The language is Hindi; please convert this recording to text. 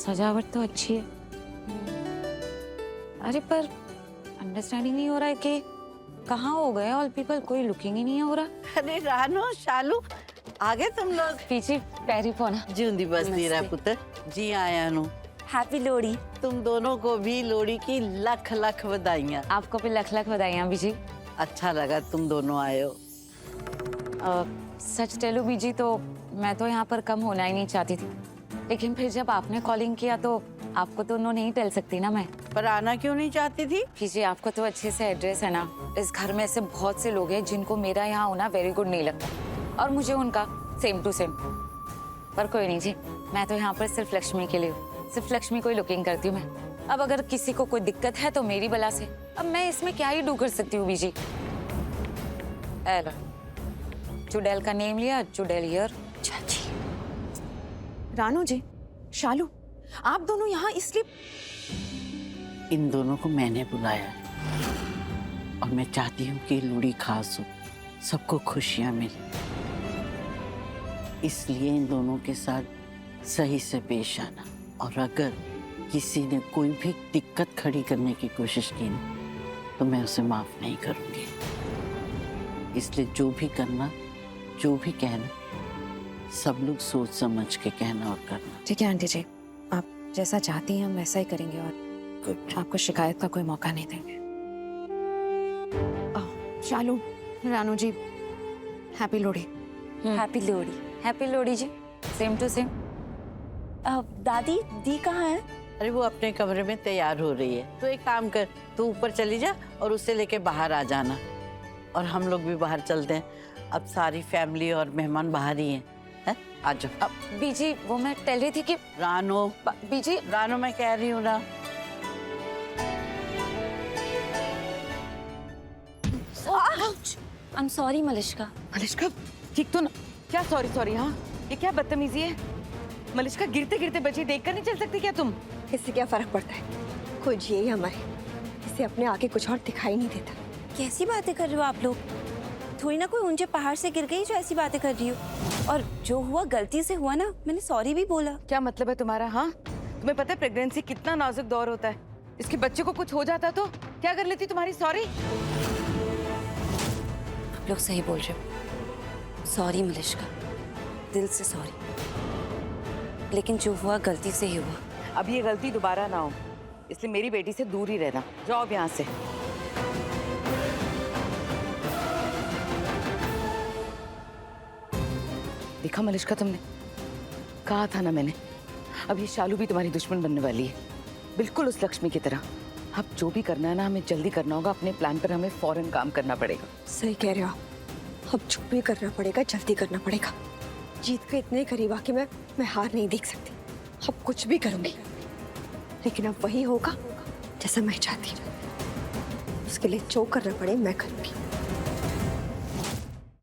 सजावट तो अच्छी है। अरे पर अंडरस्टैंडिंग नहीं हो रहा है कि कहाँ हो गए ऑल पीपल, कोई लुकिंग ही नहीं हो रहा। अरे रानो शालू आ गए तुम लोग। पीछे पैरी पोना जिंदी बसती रहा पुत्र जी आया नु। हैप्पी लोहड़ी। तुम दोनों को भी लोहड़ी की लख लख बधाइयाँ। आपको भी लख लख बधाइयाँ बीजी। अच्छा लगा तुम दोनों आए हो। सच टेलू बीजी तो मैं तो यहाँ पर कम होना ही नहीं चाहती थी, लेकिन फिर जब आपने कॉलिंग किया तो आपको तो उन्होंने नहीं टल सकती ना मैं। पर आना क्यों नहीं चाहती थी? बीजी आपको तो अच्छे से एड्रेस है ना, इस घर में ऐसे बहुत से लोग हैं जिनको मेरा यहाँ होना वेरी गुड नहीं लगता और मुझे उनका सेम टू सेम। पर कोई नहीं जी, मैं तो यहाँ पर सिर्फ लक्ष्मी के लिए हूँ, सिर्फ लक्ष्मी को ही लुकिंग करती हूँ मैं। अब अगर किसी को कोई दिक्कत है तो मेरी बला से, अब मैं इसमें क्या ही डू कर सकती हूँ बीजी। चुड़ैल का नेम लिया, चुड़ैल हियर। चाची। रानू जी, शालू, आप दोनों यहाँ इसलिए? इन दोनों को मैंने बुलाया और मैं चाहती हूँ कि लोहड़ी खास हो, सबको खुशियाँ मिले, इसलिए इन दोनों के साथ सही से पेश आना। और अगर किसी ने कोई भी दिक्कत खड़ी करने की कोशिश की ना, तो मैं उसे माफ नहीं करूँगी। इसलिए जो भी करना, जो भी कहना, सब लोग सोच समझ के कहना और करना। ठीक है आंटी जी, आप जैसा चाहती हैं हम वैसा ही करेंगे और आपको शिकायत का कोई मौका नहीं देंगे। Shalu, Ranu ji, happy Lohri. Happy Lohri. Happy Lohri ji, same to same. दादी दी कहाँ है? अरे वो अपने कमरे में तैयार हो रही है। तो एक काम कर, तू ऊपर चली जा और उसे लेके बाहर आ जाना, और हम लोग भी बाहर चलते हैं। अब सारी फैमिली और मेहमान बाहर ही हैं, है? आ जाओ। बीजी वो मैं टेल रही थी कि रानो, बीजी रानो मैं कह रही हूँ ना। I am sorry Malishka. Malishka, ठीक तो ना? क्या सॉरी सॉरी? हाँ, ये क्या बदतमीजी है? मलिश्का, गिरते गिरते बच्चे देखकर नहीं चल सकती क्या तुम? इससे क्या फर्क पड़ता है? खुद ये हमारे, इससे अपने आगे कुछ और दिखाई नहीं देता। कैसी बातें कर रहे हो आप लोग? थोड़ी ना कोई ऊंचे पहाड़ से गिर गई जो ऐसी बातें कर रही हो। और जो हुआ गलती से हुआ ना, मैंने सॉरी भी बोला। क्या मतलब है तुम्हारा? हाँ, तुम्हें पता है प्रेगनेंसी कितना नाजुक दौर होता है? इसके बच्चे को कुछ हो जाता तो क्या कर लेती तुम्हारी सॉरी? आप लोग सही बोल रहे हो। सॉरी मलिश्का, दिल से सॉरी। लेकिन जो हुआ गलती से ही हुआ। अब ये गलती दोबारा ना हो, इसलिए मेरी बेटी से दूर ही रहना। जाओ अब यहाँ से। देखा मलिश्का, तुमने कहा था ना मैंने, अब ये शालू भी तुम्हारी दुश्मन बनने वाली है, बिल्कुल उस लक्ष्मी की तरह। अब जो भी करना है ना, हमें जल्दी करना होगा। अपने प्लान पर हमें फौरन काम करना पड़ेगा। सही कह रहे हो आप, अब जो भी करना पड़ेगा जल्दी करना पड़ेगा। जीत के इतने करीब आके मैं हार नहीं देख सकती। अब कुछ भी करूंगी, लेकिन अब वही होगा जैसा मैं चाहती हूँ। उसके लिए जो करना पड़े मैं करूंगी।